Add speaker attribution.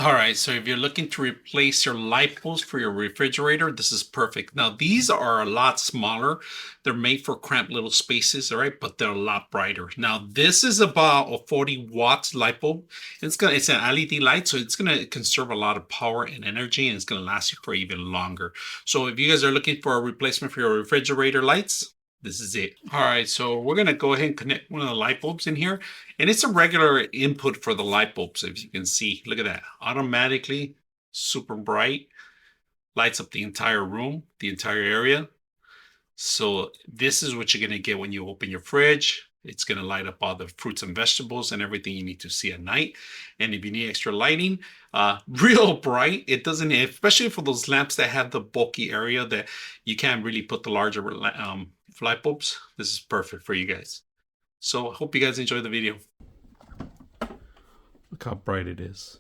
Speaker 1: All right, so if you're looking to replace your light bulbs for your refrigerator, this is perfect. Now, these are a lot smaller. They're made for cramped little spaces, all right, but they're a lot brighter. Now, this is about a 40 watts light bulb. It's an LED light, so it's gonna conserve a lot of power and energy, and it's gonna last you for even longer. So if you guys are looking for a replacement for your refrigerator lights, this is it. All right, so we're gonna go ahead and connect one of the light bulbs in here. And it's a regular input for the light bulbs, if you can see. Look at that. Automatically, super bright, lights up the entire room, the entire area. So this is what you're going to get when you open your fridge. It's going to light up all the fruits and vegetables and everything you need to see at night. And if you need extra lighting, real bright, it doesn't, especially for those lamps that have the bulky area that you can't really put the larger light bulbs. This is perfect for you guys. So I hope you guys enjoy the video. Look how bright it is.